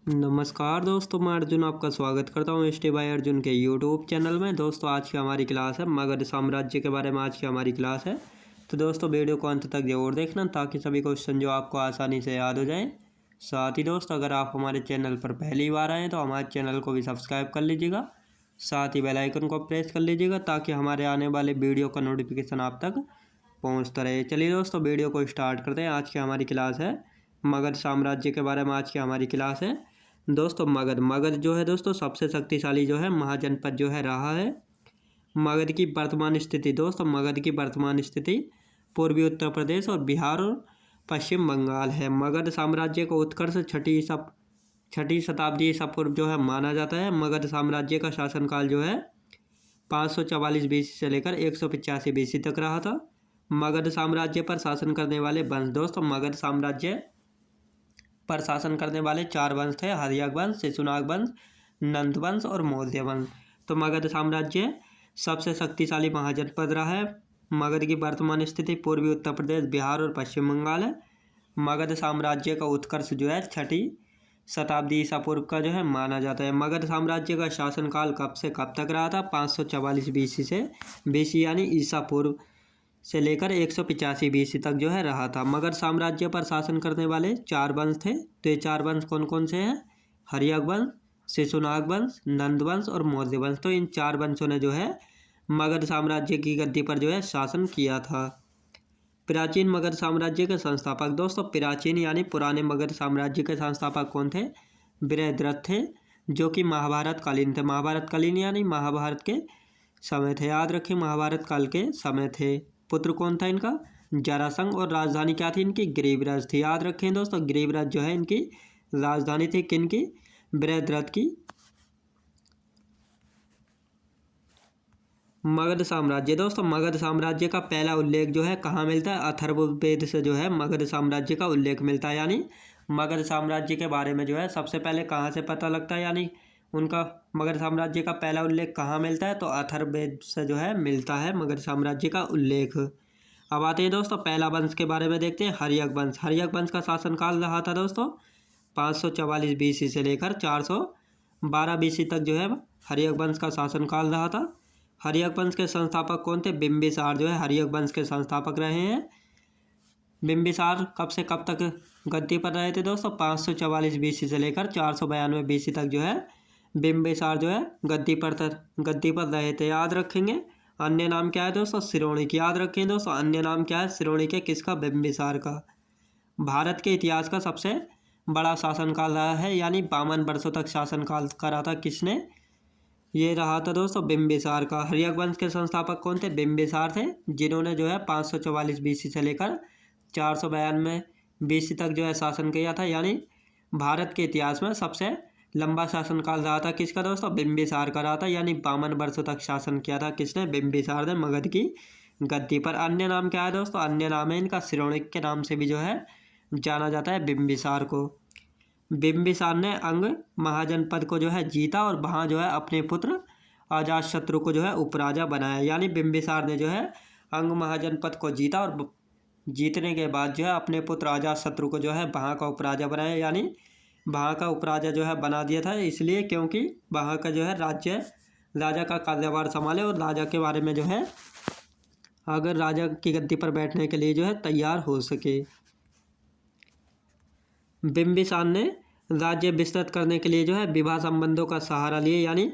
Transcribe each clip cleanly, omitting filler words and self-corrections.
नमस्कार दोस्तों, मैं अर्जुन आपका स्वागत करता हूँ स्टे बाय अर्जुन के यूट्यूब चैनल में। दोस्तों आज की हमारी क्लास है मगध साम्राज्य के बारे में। आज की हमारी क्लास है तो दोस्तों वीडियो को अंत तक जरूर देखना ताकि सभी क्वेश्चन जो आपको आसानी से याद हो जाए। साथ ही दोस्तों अगर आप हमारे चैनल पर पहली बार आएँ तो हमारे चैनल को भी सब्सक्राइब कर लीजिएगा, साथ ही बेल आइकन को प्रेस कर लीजिएगा ताकि हमारे आने वाले वीडियो का नोटिफिकेशन आप तक पहुँचता रहे। चलिए दोस्तों वीडियो को स्टार्ट करते हैं। आज की हमारी क्लास है मगध साम्राज्य के बारे में। आज की हमारी क्लास है दोस्तों मगध जो है दोस्तों सबसे शक्तिशाली जो है महाजनपद जो है रहा है। मगध की वर्तमान स्थिति दोस्तों, मगध की वर्तमान स्थिति पूर्वी उत्तर प्रदेश और बिहार और पश्चिम बंगाल है। मगध साम्राज्य का उत्कर्ष छठी शताब्दी ईसा पूर्व जो है माना जाता है। मगध साम्राज्य का शासनकाल जो है 544 बीसी से लेकर 185 बीसी तक रहा था। मगध साम्राज्य पर शासन करने वाले वंश दोस्तों, मगध साम्राज्य पर शासन करने वाले 4 वंश थे: हर्यक वंश, शिशुनाग वंश, नंद वंश और मौर्य वंश। तो मगध साम्राज्य सबसे शक्तिशाली महाजनपद रहा है। मगध की वर्तमान स्थिति पूर्वी उत्तर प्रदेश, बिहार और पश्चिम बंगाल है। मगध साम्राज्य का उत्कर्ष जो है छठी शताब्दी ईसा पूर्व का जो है माना जाता है। मगध साम्राज्य का शासनकाल कब से कब तक रहा था? 544 बीसी से बीसी यानी ईसा पूर्व से लेकर 185 बीसी तक जो है रहा था। मगध साम्राज्य पर शासन करने वाले 4 वंश थे। तो ये 4 वंश कौन कौन से हैं? हर्यक वंश, शिशुनाग वंश, नंद वंश और मौर्य वंश। तो इन 4 वंशों ने जो है मगध साम्राज्य की गद्दी पर जो है शासन किया था। प्राचीन मगध साम्राज्य के संस्थापक दोस्तों, प्राचीन यानी पुराने मगध साम्राज्य के संस्थापक कौन थे? बृहद्रथ थे, जो कि महाभारत कालीन थे। महाभारत कालीन यानी महाभारत के समय थे। याद रखें, महाभारत काल के समय थे। पुत्र कौन था इनका? जरासंध। और राजधानी क्या थी इनकी? गिरिव्रज थी। याद रखें दोस्तों, गिरिव्रज जो है इनकी राजधानी थी। किनकी? बृहद्रथ की। मगध साम्राज्य दोस्तों, मगध साम्राज्य का पहला उल्लेख जो है कहाँ मिलता है? अथर्ववेद से जो है मगध साम्राज्य का उल्लेख मिलता है। यानी मगध साम्राज्य के बारे में जो है सबसे पहले कहाँ से पता लगता है, यानी उनका मगध साम्राज्य का पहला उल्लेख कहाँ मिलता है? तो अथर्ववेद से जो है मिलता है मगध साम्राज्य का उल्लेख। अब आते हैं दोस्तों पहला वंश के बारे में देखते हैं, हर्यक वंश। हर्यक वंश का शासनकाल रहा था दोस्तों 544 बीसी से लेकर 412 बीसी तक जो है हर्यक वंश का शासनकाल रहा था। हर्यक वंश के संस्थापक कौन थे? बिंबिसार जो है हर्यक वंश के संस्थापक रहे हैं। बिंबिसार कब से कब तक गद्दी पर रहे थे दोस्तों? 544 बीसी से लेकर 492 बीसी तक जो है बिंबिसार जो है गद्दी पर रहे थे। याद रखेंगे। अन्य नाम क्या है दोस्तों? श्रोणिक। याद रखें दोस्तों, अन्य नाम क्या है? श्रोणिक है। किसका? बिंबिसार का। भारत के इतिहास का सबसे बड़ा शासनकाल रहा है, यानी 52 वर्षों तक शासनकाल करा था। किसने? ये रहा था दोस्तों बिंबिसार का। हर्यक वंश के संस्थापक कौन थे? बिंबिसार थे, जिन्होंने जो है 544 बीसी से लेकर 492 बीसी तक जो है शासन किया था। यानी भारत के इतिहास में सबसे लंबा शासनकाल रहा था किसका दोस्तों? बिंबिसार का रहा था। यानी 52 वर्षों तक शासन किया था। किसने? बिंबिसार ने मगध की गद्दी पर। अन्य नाम क्या है दोस्तों? अन्य नाम है इनका श्रोणिक के नाम से भी जो है जाना जाता है बिंबिसार को। बिंबिसार ने अंग महाजनपद को जो है जीता और वहाँ जो है अपने पुत्र अजातशत्रु को जो है उपराजा बनाया। यानी बिंबिसार ने जो है अंग महाजनपद को जीता और जीतने के बाद जो है अपने पुत्र अजातशत्रु को जो है वहाँ का उपराजा बनाया। यानी वहाँ का उपराजा जो है बना दिया था, इसलिए क्योंकि वहाँ का जो है राजा का कार्यभार संभाले और राजा के बारे में जो है अगर राजा की गद्दी पर बैठने के लिए जो है तैयार हो सके। बिंबिसार ने राज्य विस्तृत करने के लिए जो है विवाह संबंधों का सहारा लिए। यानी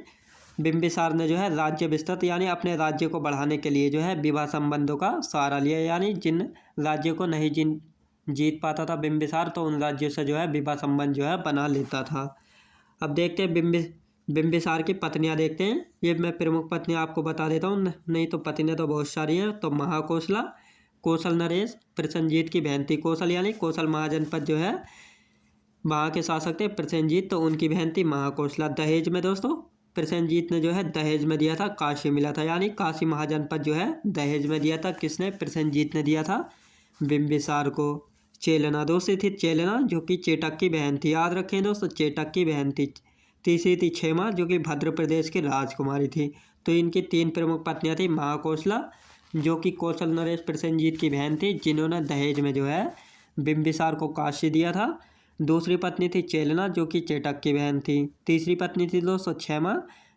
बिंबिसार ने जो है राज्य विस्तृत यानी अपने राज्य को बढ़ाने के लिए जो है विवाह संबंधों का सहारा लिया। यानी जिन राज्यों को नहीं जीत पाता था बिंबिसार, तो उन राज्यों से जो है विवाह संबंध जो है बना लेता था। अब देखते हैं बिंबिसार की पत्नियां देखते हैं। ये मैं प्रमुख पत्नियां आपको बता देता हूँ, नहीं तो पत्नियां तो बहुत सारी हैं। तो महाकोशला, कौशल नरेश, प्रसेनजीत की बहन थी कौशल, यानी कौशल महाजनपद जो है वहाँ के शासक थे प्रसेनजीत, तो उनकी बहन थी महाकोशला। दहेज में दोस्तों प्रसेनजीत ने जो है दहेज में दिया था काशी मिला था, यानी काशी महाजनपद जो है दहेज में दिया था। किसने? प्रसेनजीत ने दिया था बिंबिसार को। चेलना दोस्ती थी चेलना, जो कि चेटक की बहन थी। याद रखें दोस्तों, चेटक की बहन थी। तीसरी थी क्षेमा, जो कि भद्र प्रदेश की राजकुमारी थी। तो इनकी 3 प्रमुख पत्नियां थी। महाकोशला, जो कि कौशल नरेश प्रसेनजीत की बहन थी, जिन्होंने दहेज में जो है बिंबिसार को काशी दिया था। दूसरी पत्नी थी चेलना जो कि चेटक की बहन थी। तीसरी पत्नी थी दोस्तों क्षेमा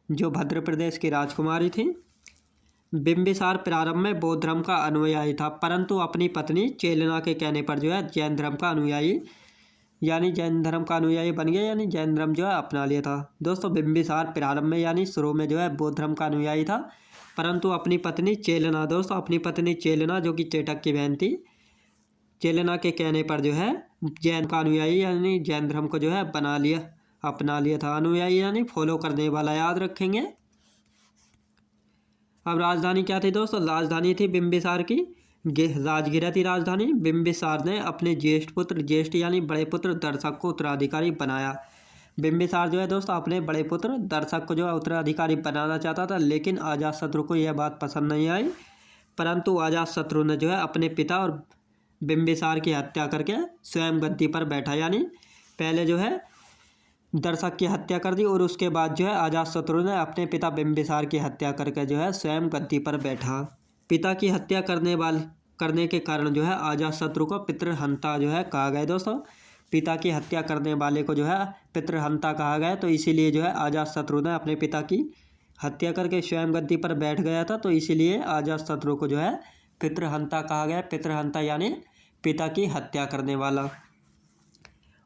जो भद्र प्रदेश की राजकुमारी थी। बिंबिसार प्रारंभ में बौद्ध धर्म का अनुयायी था, परंतु अपनी पत्नी चेलना के कहने पर जो है जैन धर्म का अनुयायी यानी जैन धर्म का अनुयायी बन गया, यानी जैन धर्म जो है अपना लिया था। दोस्तों बिंबिसार प्रारंभ में यानी शुरू में जो है बौद्ध धर्म का अनुयायी था, परंतु अपनी पत्नी चेलना, दोस्तों अपनी पत्नी चेलना जो कि चेटक की बहन थी, चेलना के कहने पर जो है जैन का अनुयायी यानी जैन धर्म को जो है अपना लिया था। अनुयायी यानी फॉलो करने वाला, याद रखेंगे। अब राजधानी क्या थी दोस्तों? राजधानी थी बिंबिसार की राजगिरा थी राजधानी। बिंबिसार ने अपने ज्येष्ठ यानी बड़े पुत्र दर्शक को उत्तराधिकारी बनाया। बिंबिसार जो है दोस्तों अपने बड़े पुत्र दर्शक को जो है उत्तराधिकारी बनाना चाहता था, लेकिन अजातशत्रु को यह बात पसंद नहीं आई, परंतु अजातशत्रु ने जो है अपने पिता और बिंबिसार की हत्या करके स्वयं गद्दी पर बैठा, यानी पहले जो है दर्शक की हत्या कर दी और उसके बाद जो है अजातशत्रु ने अपने पिता बिंबिसार की हत्या करके जो है स्वयं गद्दी पर बैठा। पिता की हत्या करने के कारण जो है अजातशत्रु को पितृहंता जो है कहा गया। दोस्तों पिता की हत्या करने वाले को जो है पितृहंता कहा गया, तो इसीलिए जो है अजातशत्रु ने अपने पिता की हत्या करके स्वयं गद्दी पर बैठ गया था, तो इसीलिए अजातशत्रु को जो है पितृहंता कहा गया। पितृहंता यानी पिता की हत्या करने वाला।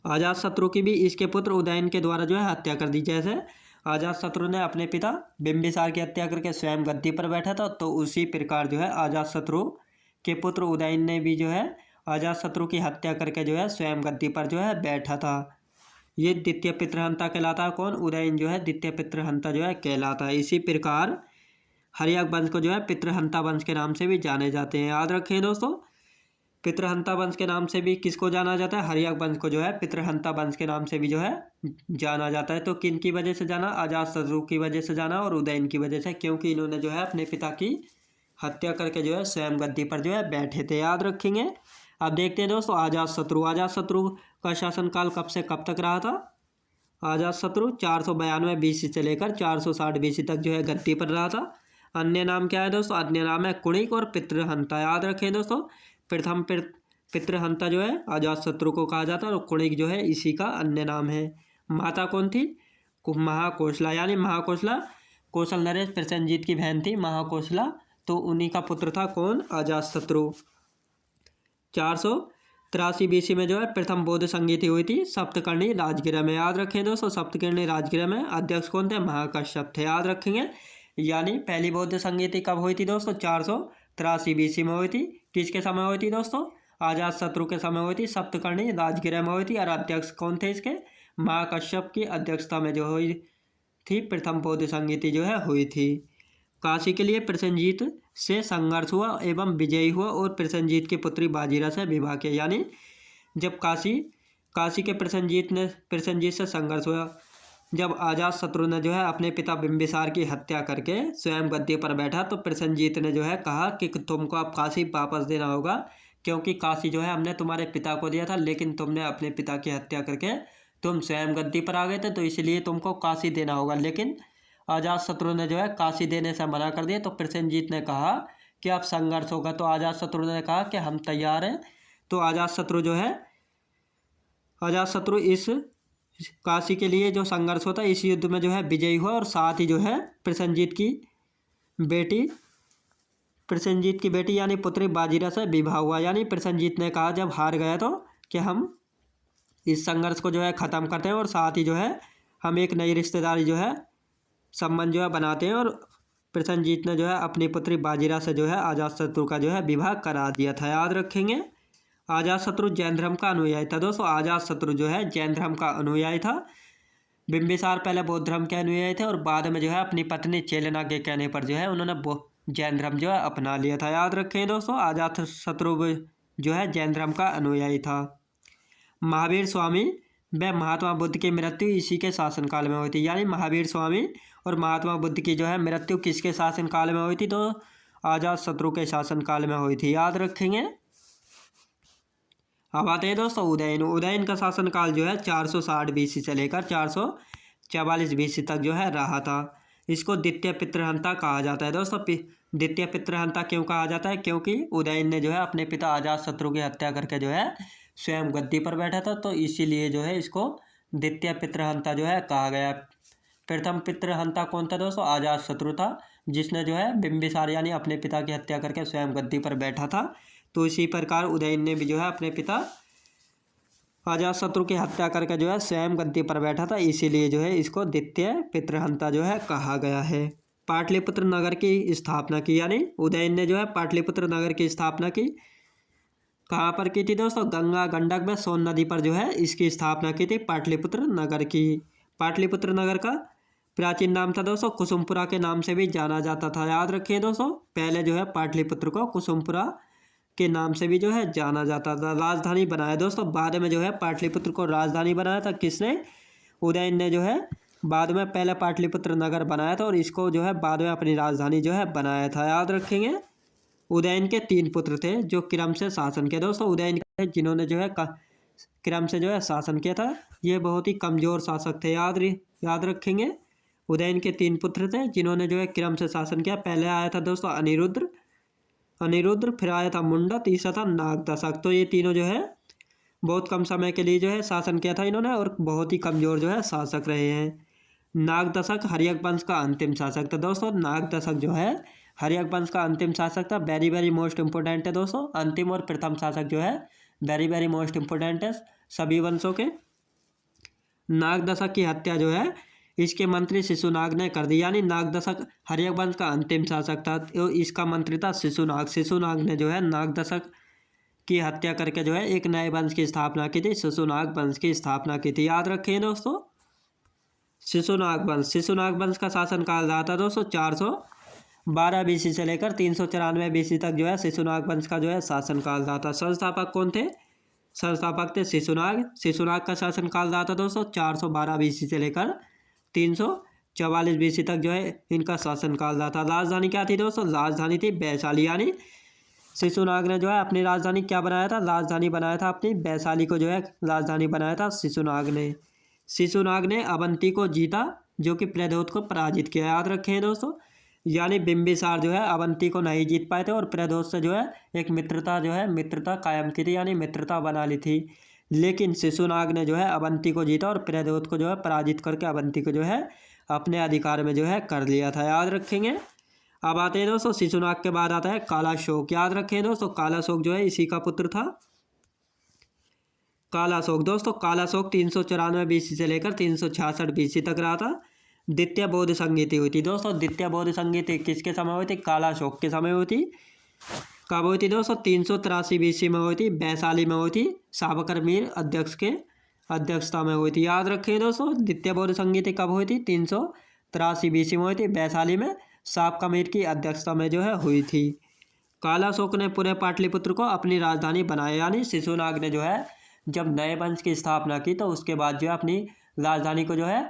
अजातशत्रु की भी इसके पुत्र उदयन के द्वारा जो है हत्या कर दी। जैसे अजातशत्रु ने अपने पिता बिंबिसार की हत्या करके स्वयं गद्दी पर बैठा था, तो उसी प्रकार जो है अजातशत्रु के पुत्र उदयन ने भी जो है अजातशत्रु की हत्या करके जो है स्वयं गद्दी पर जो है बैठा था। ये द्वितीय पितृहंता कहलाता है। कौन? उदयन जो है द्वितीय पितृहंता जो है कहलाता है। इसी प्रकार हर्यक वंश को जो है पितृहंता वंश के नाम से भी जाने जाते हैं, याद रखें दोस्तों। पितृहंता वंश के नाम से भी किसको जाना जाता है? हर्यक वंश को जो है पितृहंता वंश के नाम से भी जो है जाना जाता है। तो किन की वजह से जाना? अजातशत्रु की वजह से जाना और उदयन की वजह से, क्योंकि इन्होंने जो है अपने पिता की हत्या करके जो है स्वयं गद्दी पर जो है बैठे थे, याद रखेंगे। अब देखते हैं दोस्तों अजातशत्रु का शासनकाल कब से कब तक रहा था? अजातशत्रु 492 BC से लेकर 460 BC तक जो है गद्दी पर रहा था। अन्य नाम क्या है दोस्तों? अन्य नाम है कुणिक और पितृहंता, याद रखें दोस्तों। प्रथम पितृहंता जो है अजातशत्रु को कहा जाता है और कुणिक जो है इसी का अन्य नाम है। माता कौन थी? महाकोशला, यानी महाकोशला कौशल नरेश प्रसेनजीत की बहन थी महाकोशला, तो उन्हीं का पुत्र था कौन? अजातशत्रु। 483 BC में जो है प्रथम बौद्ध संगीति हुई थी सप्तकर्णी राजगिरा में, याद रखें दोस्तों। सप्तकर्णी राजगिरा में अध्यक्ष कौन थे? महाकश्यप थे, याद रखेंगे। यानी पहली बौद्ध संगीति कब हुई थी दोस्तों? 483 BC में हुई थी। किसके समय हुई थी दोस्तों? अजातशत्रु के समय हुई थी, सप्तकर्णी राजगिरा में हुई थी। और अध्यक्ष कौन थे इसके? महाकश्यप की अध्यक्षता में जो हुई थी प्रथम बौद्ध संगीति जो है हुई थी। काशी के लिए प्रसेनजीत से संघर्ष हुआ एवं विजयी हुआ और प्रसेनजीत की पुत्री बाजीरा से विवाह किया, यानी जब काशी के प्रसेनजीत से संघर्ष हुआ, जब अजातशत्रु ने जो है अपने पिता बिंबिसार की हत्या करके स्वयं गद्दी पर बैठा, तो प्रसेनजीत ने जो है कहा कि तुमको अब काशी वापस देना होगा, क्योंकि काशी जो है हमने तुम्हारे पिता को दिया था, लेकिन तुमने अपने पिता की हत्या करके तुम स्वयं गद्दी पर आ गए थे, तो इसलिए तुमको काशी देना होगा। लेकिन अजातशत्रु ने जो है काशी देने से मना कर दिया, तो प्रसेनजीत ने कहा कि अब संघर्ष होगा, तो अजातशत्रु ने कहा कि हम तैयार हैं। तो अजातशत्रु इस काशी के लिए जो संघर्ष होता है इस युद्ध में जो है विजयी हुआ, और साथ ही जो है प्रसेनजीत की बेटी यानी पुत्री बाजीरा से विवाह हुआ। यानी प्रसेनजीत ने कहा जब हार गया तो कि हम इस संघर्ष को जो है ख़त्म करते हैं और साथ ही जो है हम एक नई रिश्तेदारी जो है संबंध जो है बनाते हैं, और प्रसेनजीत ने जो है अपनी पुत्री बाजीरा से जो है अजातशत्रु का जो है विवाह करा दिया था, याद रखेंगे। अजातशत्रु जैन धर्म का अनुयायी था दोस्तों। अजातशत्रु जो है जैन धर्म का अनुयायी था। बिंबिसार पहले बौद्ध धर्म के अनुयायी थे और बाद में जो है अपनी पत्नी चेलना के कहने पर जो है उन्होंने जैन धर्म जो है अपना लिया था, याद रखें दोस्तों। अजातशत्रु जो है जैन धर्म का अनुयायी था। महावीर स्वामी व महात्मा बुद्ध की मृत्यु इसी के शासनकाल में हुई थी, यानी महावीर स्वामी और महात्मा बुद्ध की जो है मृत्यु किसके शासनकाल में हुई थी? तो अजातशत्रु के शासनकाल में हुई थी, याद रखेंगे। अब आते हैं दोस्तों उदयन का शासनकाल जो है 460 BC से लेकर 444 BC तक जो है रहा था। इसको द्वितीय पितृहंता कहा जाता है दोस्तों। द्वितीय पितृहंता क्यों कहा जाता है? क्योंकि उदयन ने जो है अपने पिता अजातशत्रु की हत्या करके जो है स्वयं गद्दी पर बैठा था, तो इसीलिए जो है इसको द्वितीय पितृहंता जो है कहा गया। प्रथम पितृहंता कौन था दोस्तों? अजातशत्रु था, जिसने जो है बिंबिसार यानी अपने पिता की हत्या करके स्वयं गद्दी पर बैठा था। तो इसी प्रकार उदयन ने भी जो है अपने पिता अजातशत्रु की हत्या करके जो है स्वयं गद्दी पर बैठा था, इसीलिए जो है इसको द्वितीय पितृहंता जो है कहा गया है। पाटलिपुत्र नगर की स्थापना की, यानी उदयन ने जो है पाटलिपुत्र नगर की स्थापना की। कहाँ पर की थी दोस्तों? गंगा गंडक में सोन नदी पर जो है इसकी स्थापना की थी, पाटलिपुत्र नगर की। पाटलिपुत्र नगर का प्राचीन नाम था दोस्तों कुसुमपुरा के नाम से भी जाना जाता था। याद रखिए दोस्तों, पहले जो है पाटलिपुत्र को कुसुमपुरा के नाम से भी जो है जाना जाता था। राजधानी बनाया दोस्तों, बाद में जो है पाटलिपुत्र को राजधानी बनाया था किसने? उदयन ने जो है बाद में पहले पाटलिपुत्र नगर बनाया था और इसको जो है बाद में अपनी राजधानी जो है बनाया था। याद रखेंगे। उदयन के 3 पुत्र थे जो क्रम से शासन किया दोस्तों। उदयन के जिन्होंने जो है क्रम से जो है शासन किया था, ये बहुत ही कमजोर शासक थे। याद रखेंगे। उदयन के 3 पुत्र थे जिन्होंने जो है क्रम से शासन किया। पहले आया था दोस्तों अनिरुद्ध, फिर आया था मुंडा, तीसरा था नागदशक। तो ये तीनों जो है बहुत कम समय के लिए जो है शासन किया था इन्होंने और बहुत ही कमजोर जो है शासक रहे हैं। नागदशक हर्यक वंश का अंतिम शासक था दोस्तों। नागदशक जो है हर्यक वंश का अंतिम शासक था। वेरी वेरी मोस्ट इंपोर्टेंट है दोस्तों। अंतिम और प्रथम शासक जो है वेरी वेरी मोस्ट इंपोर्टेंट है सभी वंशों के। नागदशक की हत्या जो है इसके मंत्री शिशुनाग ने कर दी, यानी नागदशक हर्यक वंश का अंतिम शासक था, तो इसका मंत्री था शिशुनाग। शिशुनाग ने जो है नागदशक की हत्या करके जो है एक नए वंश की स्थापना की थी, शिशुनाग वंश की स्थापना की थी। याद रखिए दोस्तों, शिशुनाग वंश का शासनकाल रहा था दोस्तों 412 बीसी से लेकर 394 बीसी तक जो है शिशुनाग वंश का जो है शासनकाल रहा था। संस्थापक कौन थे? संस्थापक थे शिशुनाग का शासनकाल रहा था दोस्तों 412 बीसी से लेकर 344 बीसी तक जो है इनका शासनकाल रहा था। राजधानी क्या थी दोस्तों? राजधानी थी वैशाली, यानी शिशुनाग ने जो है अपनी राजधानी क्या बनाया था? राजधानी बनाया था अपनी वैशाली को जो है राजधानी बनाया था शिशुनाग ने अवंती को जीता, जो कि प्रद्योत को पराजित किया। याद रखें दोस्तों, यानी बिंबिसार जो है अवंती को नहीं जीत पाए थे और प्रद्योत से जो है एक मित्रता कायम की थी, यानी मित्रता बना ली थी। लेकिन शिशुनाग ने जो है अवंती को जीता और प्रद्योत को जो है पराजित करके अवंती को जो है अपने अधिकार में जो है कर लिया था। याद रखेंगे। अब आते हैं दोस्तों शिशुनाग के बाद आता है कालाशोक। याद रखें दोस्तों, कालाशोक जो है इसी का पुत्र था। कालाशोक 394 बीसी से लेकर 366 बीसी तक रहा था। द्वितीय बौद्ध संगीति हुई थी दोस्तों। द्वितीय बौद्ध संगीति किसके समय हुई थी? कालाशोक के समय हुई थी। कब हुई थी दोस्तों? 383 बीसी में हुई थी, वैशाली में हुई थी। सावकर मीर अध्यक्ष के अध्यक्षता में हुई थी। याद रखिए दोस्तों, द्वितीय बौद्ध संगीति कब हुई थी? 383 बीसी में हुई थी, वैशाली में सावका मीर की अध्यक्षता में जो है हुई थी। कालाशोक ने पूरे पाटलिपुत्र को अपनी राजधानी बनाया, यानी शिशुनाग ने जो है जब नए वंश की स्थापना की तो उसके बाद जो है अपनी राजधानी को जो है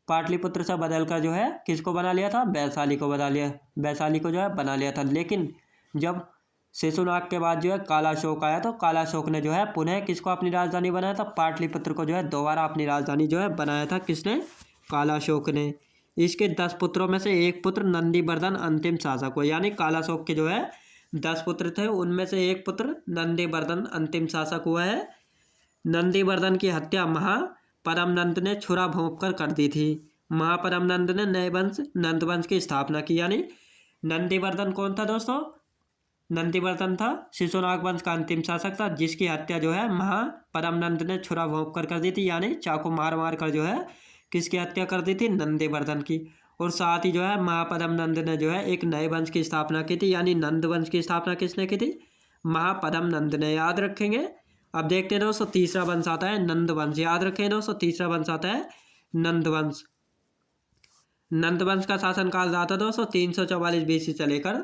पाटलिपुत्र से बदलकर जो है किसको बना लिया था? वैशाली को जो है बना लिया था। लेकिन जब शिशुनाग के बाद जो है कालाशोक आया तो कालाशोक ने जो है पुनः किसको अपनी राजधानी बनाया था? पाटलिपुत्र को जो है दोबारा अपनी राजधानी जो है बनाया था। किसने? कालाशोक ने। इसके 10 पुत्रों में से एक पुत्र नंदीवर्धन अंतिम शासक हुआ, यानी कालाशोक के जो है 10 पुत्र थे, उनमें से एक पुत्र नंदीवर्धन अंतिम शासक हुआ है। नंदीवर्धन की हत्या महापरमनंद ने छुरा भोंककर कर दी थी। महापरमनंद ने नए वंश नंदवंश की स्थापना की, यानी नंदीवर्धन कौन था दोस्तों? नंदीवर्धन था शिशुनाग वंश का अंतिम शासक था, जिसकी हत्या जो है महापरमनंद ने छुरा भोंककर कर दी थी, यानी चाकू मार कर जो है किसकी हत्या कर दी थी? नंदीवर्धन की। और साथ ही जो है महापरमनंद ने जो है एक नए वंश की स्थापना की थी, यानी नंद वंश की स्थापना किसने की थी? महापरमनंद ने। याद रखेंगे। अब देखते हैं दोस्तों तीसरा वंश आता है नंदवंश। याद रखें दोस्तों, तीसरा वंश आता है नंदवंश। नंदवंश का शासनकाल रहा था दोस्तों 344 बीसी से लेकर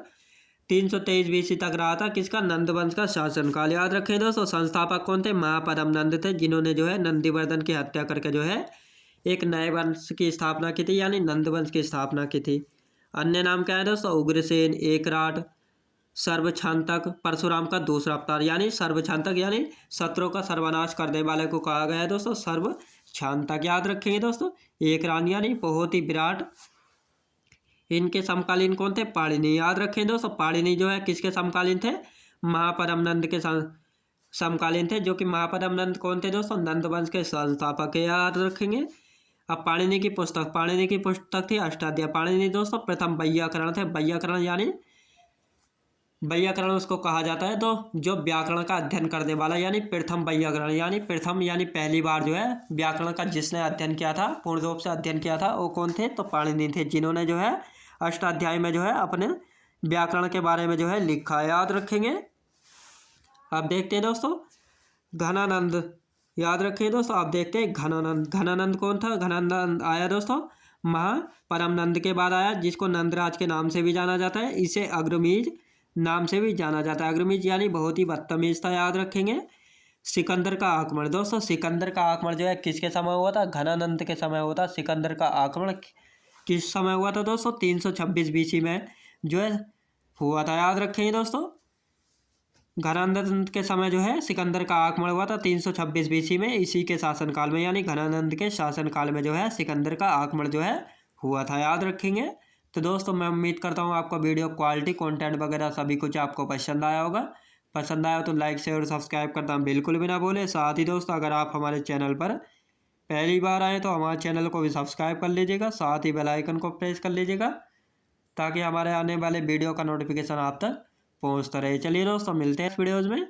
323 बीसी तक रहा था। किसका? नंदवंश का शासनकाल। याद रखें दोस्तों, संस्थापक कौन थे? महापरमनंद थे, जिन्होंने जो है नंदीवर्धन की हत्या करके जो है एक नए वंश की स्थापना की थी, यानी नंदवंश की स्थापना की थी। अन्य नाम क्या है दोस्तों? उग्रसेन, एकराट, सर्वछांतक, परशुराम का दूसरा अवतार। यानी सर्वछांतक यानी शत्रुओं का सर्वनाश करने वाले को कहा गया है दोस्तों सर्वछांतक। याद रखेंगे दोस्तों। एकरान यानी बहुत ही विराट। इनके समकालीन कौन थे? पाणिनि। याद रखें दोस्तों, पाणिनि जो है किसके समकालीन थे? महापरमनंद के समकालीन थे, जो कि महापद्म नंद कौन थे दोस्तों, नंद वंश के संस्थापक याद रखेंगे। अब पाणिनि की पुस्तक थी अष्टाध्यायी। पाणिनि दोस्तों प्रथम वैयाकरण थे। वैयाकरण उसको कहा जाता है तो जो व्याकरण का अध्ययन करने वाला, यानी प्रथम वैयाकरण, यानी पहली बार जो है व्याकरण का जिसने अध्ययन किया था, पूर्ण रूप से अध्ययन किया था, वो कौन थे, तो पाणिनि थे, जिन्होंने जो है अष्टाध्यायी में जो है अपने व्याकरण के बारे में जो है लिखा, याद रखेंगे। अब देखते हैं दोस्तों घनानंद, याद रखें दोस्तों। आप देखते हैं घनानंद कौन था। घनानंद आया दोस्तों महापरमनंद के बाद आया, जिसको नंदराज के नाम से भी जाना जाता है। इसे अग्रमीज नाम से भी जाना जाता है। अग्रमीज यानी बहुत ही बदतमीज था, याद रखेंगे। सिकंदर का आक्रमण दोस्तों, सिकंदर का आक्रमण जो है किसके समय हुआ था, घनानंद के समय हुआ था। सिकंदर का आक्रमण किस समय हुआ था दोस्तों, 326 BC में जो है हुआ था, याद रखेंगे दोस्तों। घनानंद के समय जो है सिकंदर का आक्रमण हुआ था 326 BC में, इसी के शासनकाल में, यानी घनानंद के शासनकाल में जो है सिकंदर का आक्रमण जो है हुआ था, याद रखेंगे। तो दोस्तों मैं उम्मीद करता हूँ आपको वीडियो क्वालिटी, कंटेंट वगैरह सभी कुछ आपको पसंद आया होगा। पसंद आया तो लाइक शेयर और सब्सक्राइब करना बिल्कुल भी ना भूलें। साथ ही दोस्तों अगर आप हमारे चैनल पर पहली बार आए तो हमारे चैनल को भी सब्सक्राइब कर लीजिएगा, साथ ही बेल आइकन को प्रेस कर लीजिएगा, ताकि हमारे आने वाले वीडियो का नोटिफिकेशन आप तक पहुँचता रहे। चलिए दोस्तों मिलते हैं इस वीडियोज़ में।